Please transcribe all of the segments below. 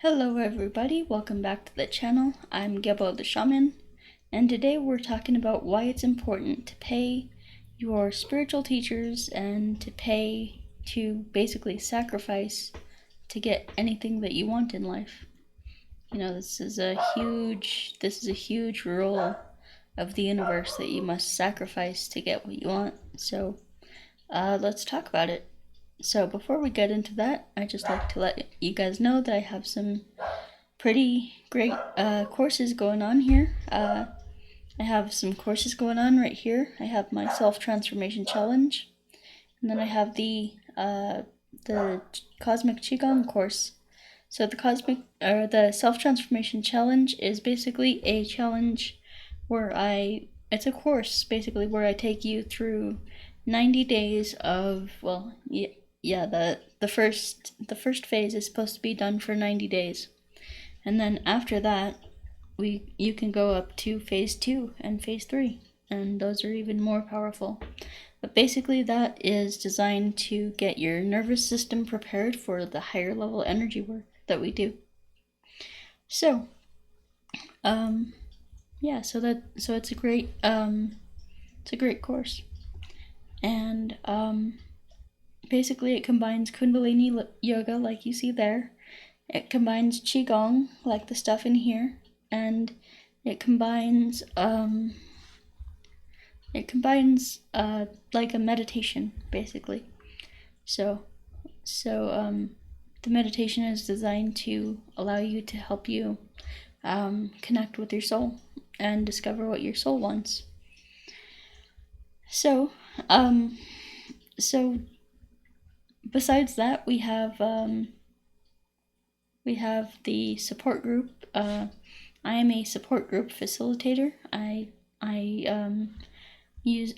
Hello everybody, welcome back to the channel. I'm Gebo the Shaman, and today we're talking about why it's important to pay your spiritual teachers and to basically sacrifice to get anything that you want in life. You know, this is a huge rule of the universe that you must sacrifice to get what you want. So let's talk about it. So before we get into that, I'd just like to let you guys know that I have some pretty great courses going on here. I have some courses going on right here. I have my self-transformation challenge, and then I have the cosmic qigong course. So the self-transformation challenge is basically a challenge where it's a course basically where I take you through 90 days of, the first phase is supposed to be done for 90 days. And then after that, you can go up to phase 2 and phase 3, and those are even more powerful. But basically that is designed to get your nervous system prepared for the higher level energy work that we do. So, so it's a great course. And basically it combines Kundalini yoga like you see there. It combines qigong like the stuff in here, and it combines like a meditation basically. So the meditation is designed to allow you to help you connect with your soul and discover what your soul wants. So besides that, we have the support group. I am a support group facilitator. I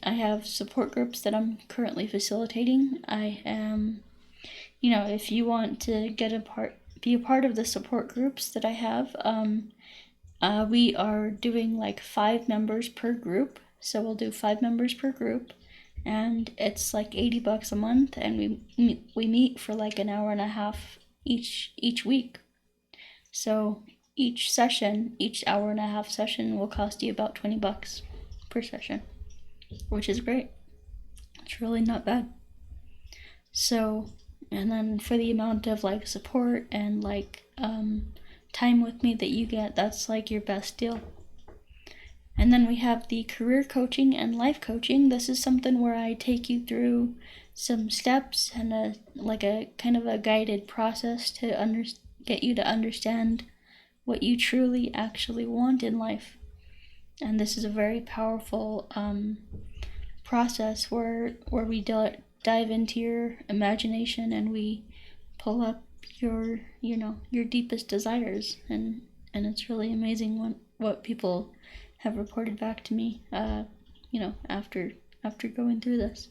have support groups that I'm currently facilitating. I am, if you want to be a part of the support groups that I have, we are doing like 5 members per group. So we'll do 5 members per group, and it's like $80 a month, and we meet for like an hour and a half each week. So each hour and a half session will cost you about $20 per session, which is great. It's really not bad. So, and then for the amount of like support and like time with me that you get, that's like your best deal. And then we have the career coaching and life coaching. This is something where I take you through some steps and a kind of a guided process to get you to understand what you truly actually want in life. And this is a very powerful process where we dive into your imagination and we pull up your deepest desires, and it's really amazing what people have reported back to me after going through this.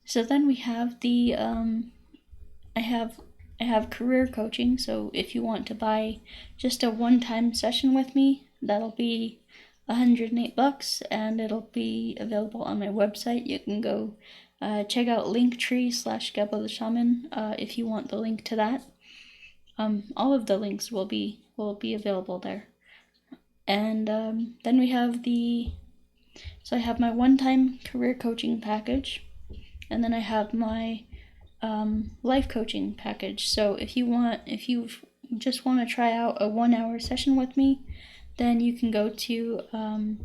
So then we have the I have career coaching. So if you want to buy just a one-time session with me, that'll be $108, and it'll be available on my website. You can go check out linktree/Gebo the Shaman if you want the link to that. All of the links will be available there. And then we have I have my one-time career coaching package, and then I have my life coaching package. So if you just want to try out a 1-hour session with me, then you can go to the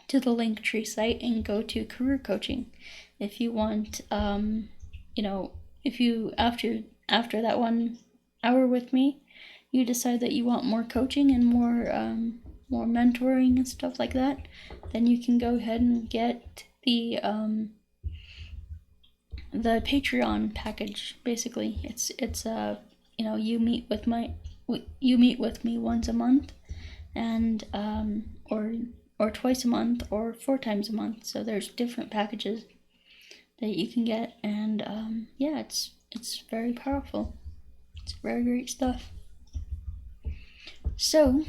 Linktree site and go to career coaching. If you want, if you after that 1 hour with me, you decide that you want more coaching and more mentoring and stuff like that, then you can go ahead and get the Patreon package. Basically, it's you meet with me once a month, and or twice a month, or 4 times a month. So there's different packages that you can get, and it's very powerful. It's very great stuff. So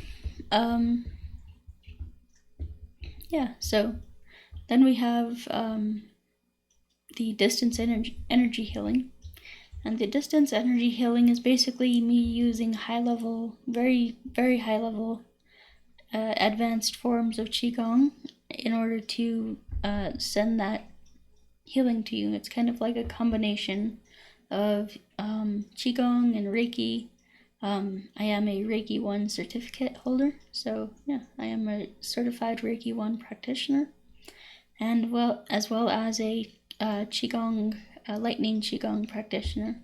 so then we have the distance energy healing, And the distance energy healing is basically me using high level, very, very high level, advanced forms of Qigong in order to send that healing to you. It's kind of like a combination of Qigong and Reiki. I am a Reiki 1 certificate holder, so yeah, I am a certified Reiki 1 practitioner, and as well as a Qigong, lightning Qigong practitioner.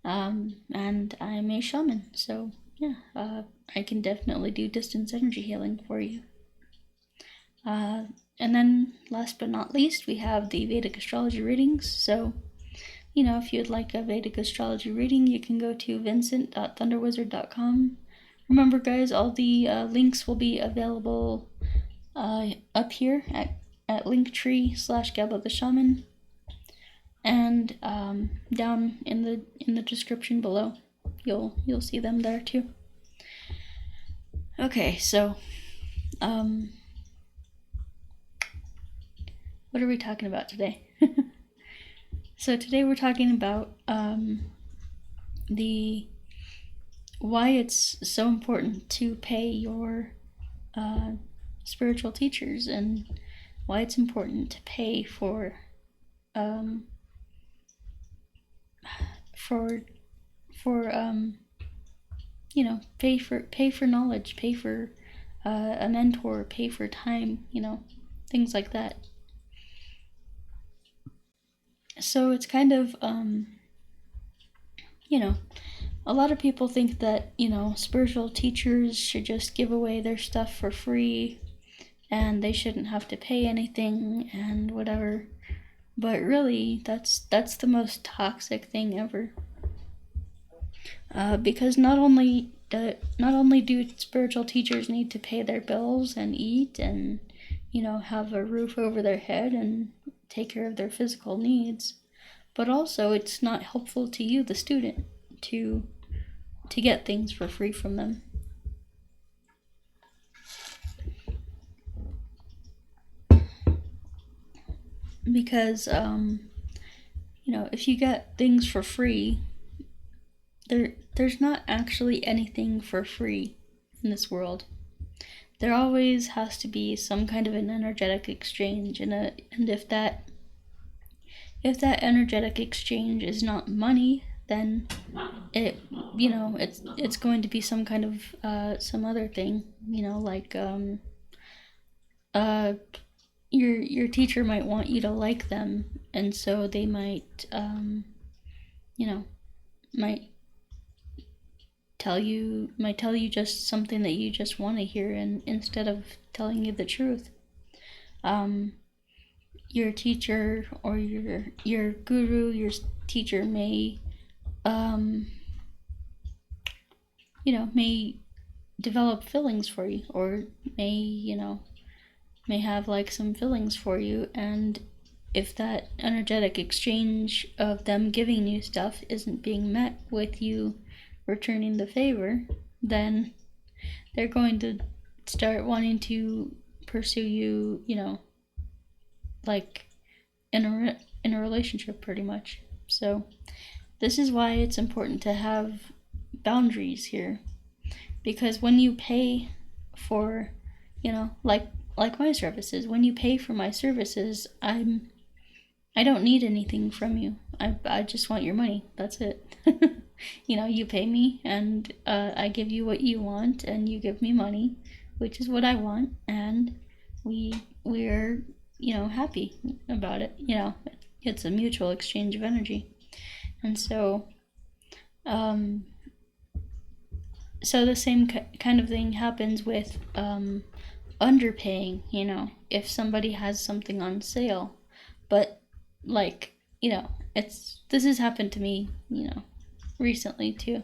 And I'm a shaman, so yeah, I can definitely do distance energy healing for you. And then last but not least, we have the Vedic astrology readings. So, if you'd like a Vedic astrology reading, you can go to vincent.thunderwizard.com. Remember, guys, all the links will be available up here at Linktree/Gabba the Shaman, and down in the description below. You'll see them there too. Okay, so what are we talking about today? So today we're talking about why it's so important to pay your spiritual teachers, and why it's important to pay for pay for knowledge, pay for a mentor, pay for time, things like that. So it's kind of a lot of people think that spiritual teachers should just give away their stuff for free, and they shouldn't have to pay anything and whatever. But really, that's the most toxic thing ever. Because not only do spiritual teachers need to pay their bills and eat and have a roof over their head and take care of their physical needs, but also it's not helpful to you, the student, to get things for free from them. Because if you get things for free, there's not actually anything for free in this world. There always has to be some kind of an energetic exchange, and if that energetic exchange is not money, then it's going to be some kind of some other thing, like your teacher might want you to like them, and so they might might tell you just something that you just want to hear, and instead of telling you the truth. Your teacher or your guru, your teacher may may develop fillings for you, or may have like some fillings for you, and if that energetic exchange of them giving you stuff isn't being met with you returning the favor, then they're going to start wanting to pursue you, like in a relationship, pretty much. So this is why it's important to have boundaries here, because when you pay for, like my services, when you pay for my services, I don't need anything from you. I just want your money. That's it. You pay me, and I give you what you want, and you give me money, which is what I want, and we're happy about it. It's a mutual exchange of energy. And so the same kind of thing happens with underpaying. If somebody has something on sale, but this has happened to me recently too,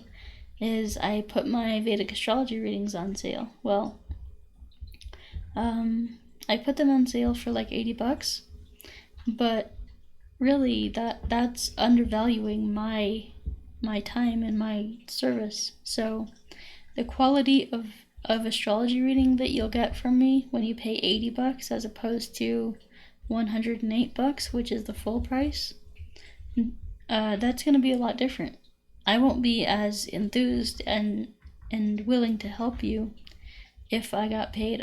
is I put my Vedic astrology readings on sale. Well, I put them on sale for like $80, but really that's undervaluing my time and my service. So the quality of astrology reading that you'll get from me when you pay $80 as opposed to $108, which is the full price, that's going to be a lot different. I won't be as enthused and willing to help you if I got paid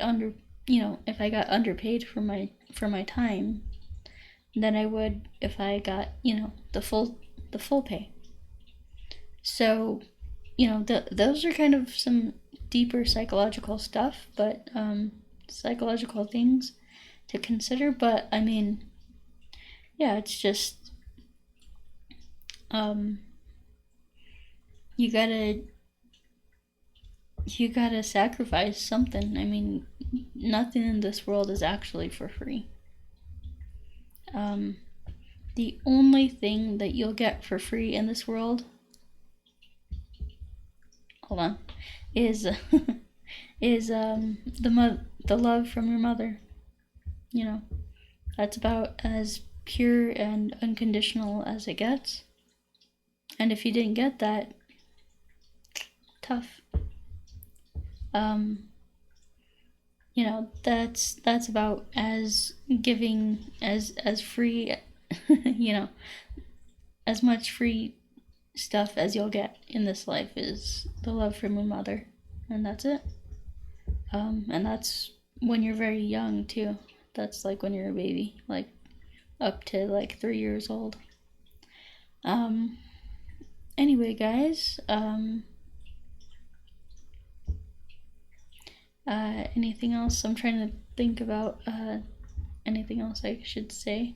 if I got underpaid for my time than I would if I got, the full pay. So, those are kind of some deeper psychological stuff, but psychological things to consider. But I mean, yeah, it's just you gotta sacrifice something. I mean, nothing in this world is actually for free. The only thing that you'll get for free in this world, hold on, is the love from your mother. That's about as pure and unconditional as it gets. And if you didn't get that, tough. That's about as giving as free, as much free stuff as you'll get in this life is the love from your mother, and that's it. And that's when you're very young too. That's like when you're a baby, like up to like 3 years old. Anyway, guys, anything else? I'm trying to think about anything else I should say.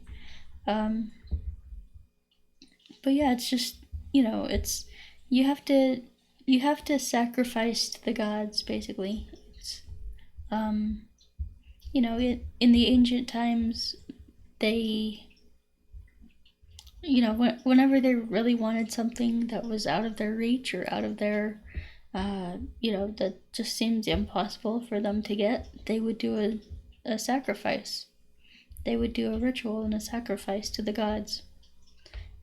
But yeah, it's just, it's you have to sacrifice to the gods, basically. It's, in the ancient times, they, whenever they really wanted something that was out of their reach or out of their, that just seems impossible for them to get, they would do a sacrifice. They would do a ritual and a sacrifice to the gods.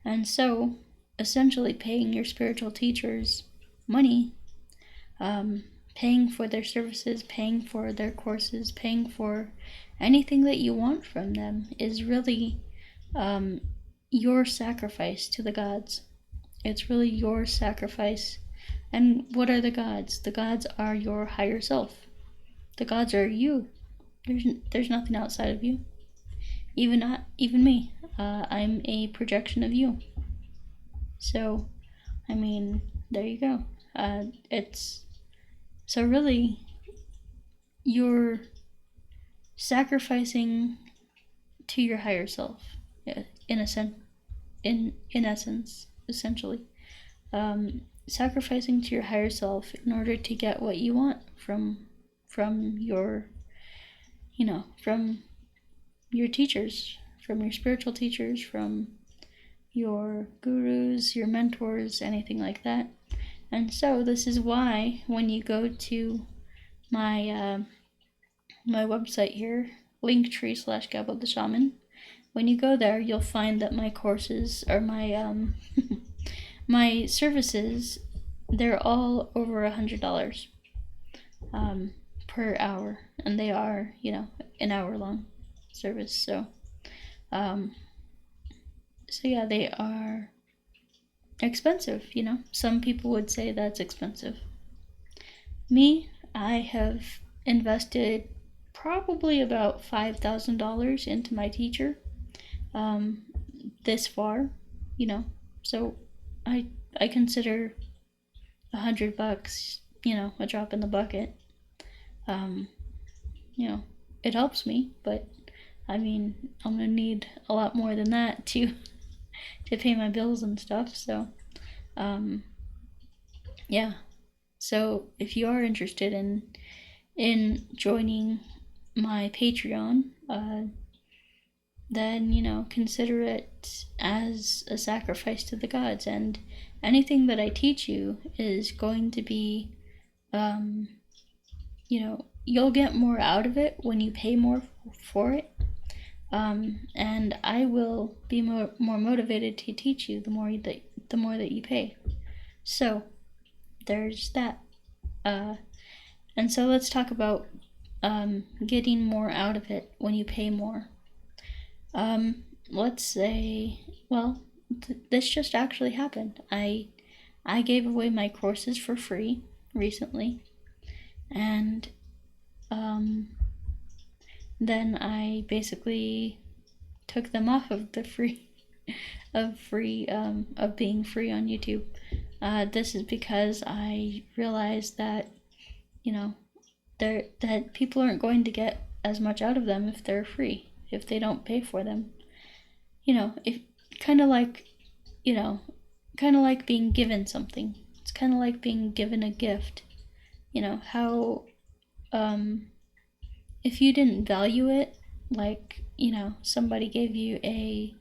And so, essentially paying your spiritual teachers money, paying for their services, paying for their courses, paying for anything that you want from them is really your sacrifice to the gods. It's really your sacrifice. And what are the gods? The gods are your higher self. The gods are you. There's nothing outside of you. Even me. I'm a projection of you. So, I mean, there you go. It's so really you're sacrificing to your higher self, in essence, essentially. Sacrificing to your higher self in order to get what you want from your from your teachers, from your spiritual teachers, from your gurus, your mentors, anything like that. And so this is why when you go to my my website here, linktree/Gabo the Shaman, when you go there, you'll find that my courses or my my services, they're all over $100 per hour, and they are, an hour-long service. So, yeah, they are expensive. Some people would say that's expensive. Me, I have invested probably about $5,000 into my teacher this far, so I consider $100, a drop in the bucket. It helps me, but I mean, I'm gonna need a lot more than that to pay my bills and stuff. So, yeah. So if you are interested in joining my Patreon, then consider it as a sacrifice to the gods, and anything that I teach you is going to be you'll get more out of it when you pay more for it, and I will be more motivated to teach you the more that you pay. So there's that, and so let's talk about getting more out of it when you pay more. Let's say, well, this just actually happened. I gave away my courses for free recently, and then I basically took them off of the of being free on YouTube. This is because I realized that, you know, that people aren't going to get as much out of them if they're free, if they don't pay for them. If kind of like, being given something. It's kind of like being given a gift. How if you didn't value it, like, somebody gave you a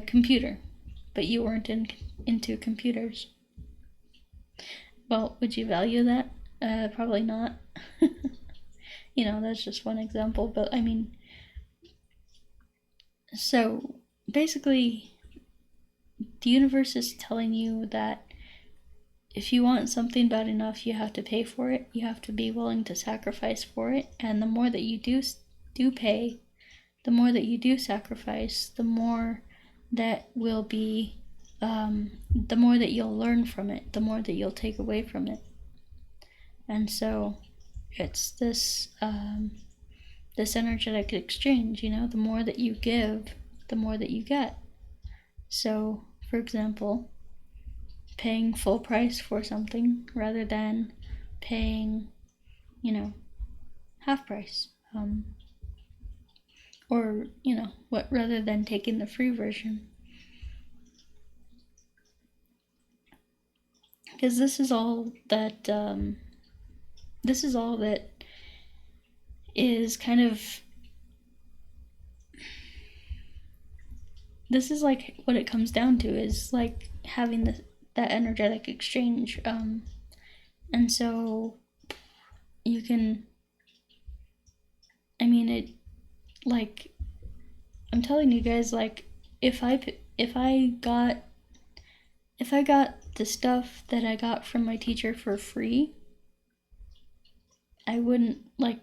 computer, but you weren't into computers. Well, would you value that? Probably not. That's just one example, but I mean, so basically, the universe is telling you that if you want something bad enough, you have to pay for it. You have to be willing to sacrifice for it. And the more that you do pay, the more that you do sacrifice, the more that will be, the more that you'll learn from it, the more that you'll take away from it. And so it's this energetic exchange. The more that you give, the more that you get. So, for example, paying full price for something rather than paying, half price, or rather than taking the free version, because this is all that is kind of, this is like what it comes down to, is like having that energetic exchange. And so you can, like, I'm telling you guys, like, if I got the stuff that I got from my teacher for free, I wouldn't like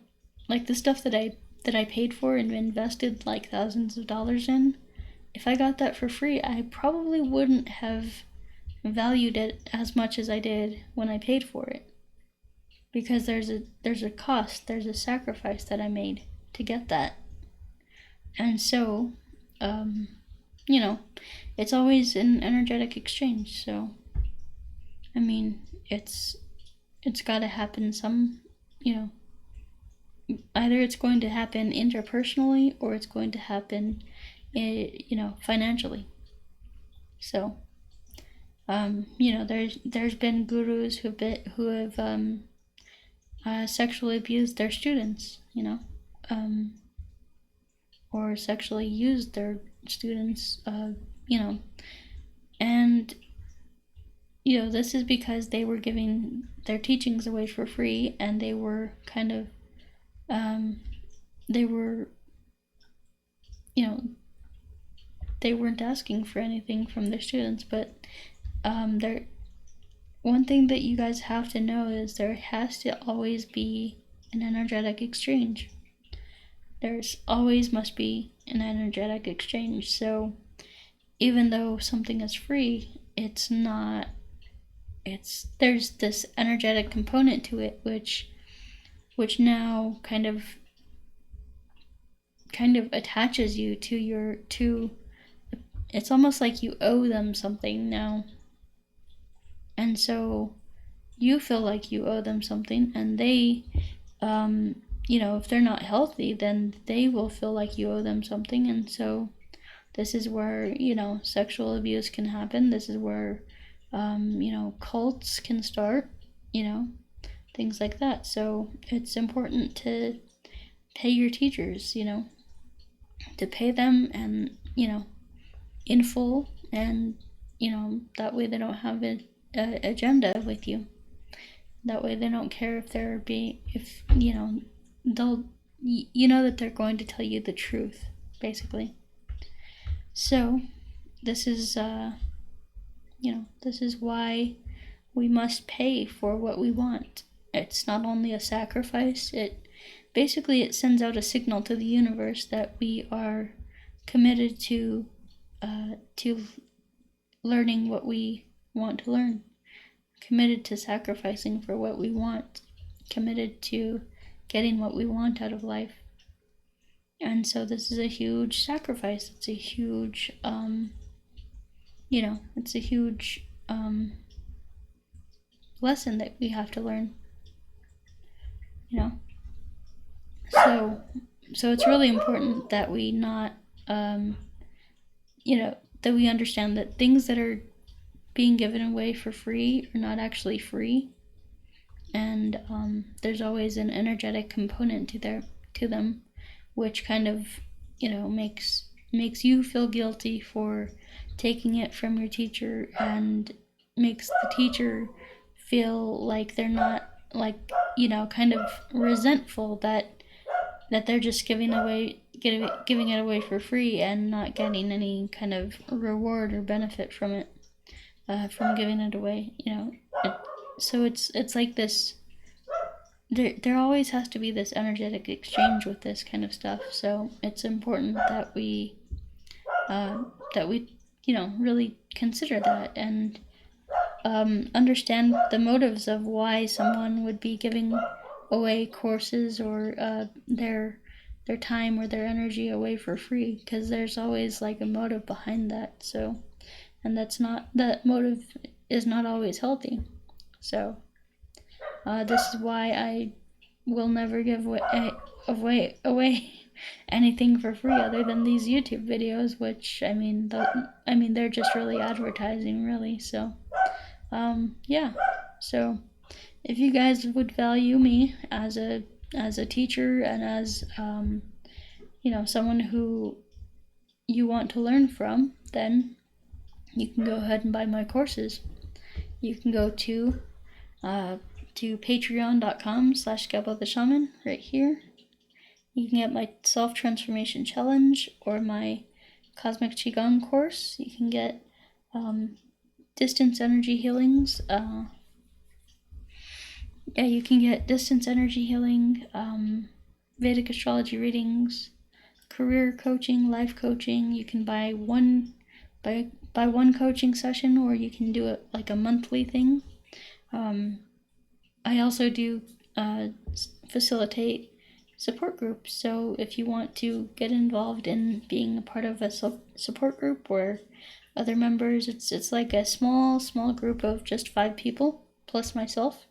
the stuff that I paid for and invested like thousands of dollars in. If I got that for free, I probably wouldn't have valued it as much as I did when I paid for it, because there's a cost, there's a sacrifice that I made to get that. And so it's always an energetic exchange. So it's got to happen some, either it's going to happen interpersonally or it's going to happen financially. So there's been gurus who have sexually abused their students, or sexually used their students, and this is because they were giving their teachings away for free, and they were kind of they weren't asking for anything from their students. But one thing that you guys have to know is there has to always be an energetic exchange. There's always must be an energetic exchange. So even though something is free, it's not, there's this energetic component to it, which now kind of attaches you to it's almost like you owe them something now. And so you feel like you owe them something, and they, if they're not healthy, then they will feel like you owe them something. And so this is where, sexual abuse can happen. This is where, cults can start, things like that. So it's important to pay your teachers, to pay them, and, in full, and, that way they don't have an agenda with you. That way they don't care if they're they'll, that they're going to tell you the truth, basically. So this is, this is why we must pay for what we want. It's not only a sacrifice, it basically it sends out a signal to the universe that we are committed to learning what we want to learn, committed to sacrificing for what we want, committed to getting what we want out of life. And so this is a huge sacrifice. It's a huge, it's a huge lesson that we have to learn, So it's really important that we not, that we understand that things that are being given away for free are not actually free. And there's always an energetic component to them, which kind of, makes you feel guilty for taking it from your teacher, and makes the teacher feel like they're not, like, kind of resentful that they're just giving it away for free and not getting any kind of reward or benefit from it, from giving it away. So it's like this. There always has to be this energetic exchange with this kind of stuff. So it's important that we really consider that, and understand the motives of why someone would be giving away courses or their time or their energy away for free, because there's always like a motive behind that. So, and that motive is not always healthy. So this is why I will never give away anything for free other than these YouTube videos, which they're just really advertising, really. So so if you guys would value me as a teacher, and as someone who you want to learn from, then you can go ahead and buy my courses. You can go to patreon.com/GabbaTheShaman right here. You can get my self-transformation challenge or my cosmic qigong course. You can get distance energy healings. You can get distance energy healing, Vedic astrology readings, career coaching, life coaching. You can buy one coaching session, or you can do it like a monthly thing. I also do facilitate support groups. So if you want to get involved in being a part of a support group or other members, it's like a small group of just 5 people plus myself.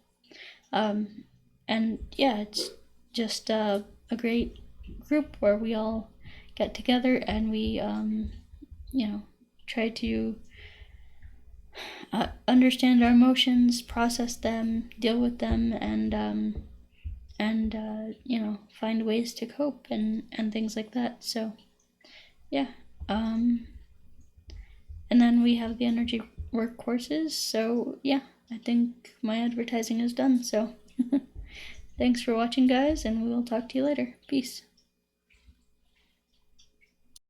It's just a great group where we all get together and we try to understand our emotions, process them, deal with them, and find ways to cope and things like that. So and then we have the energy work courses. So I think my advertising is done. So thanks for watching, guys, and we will talk to you later. Peace.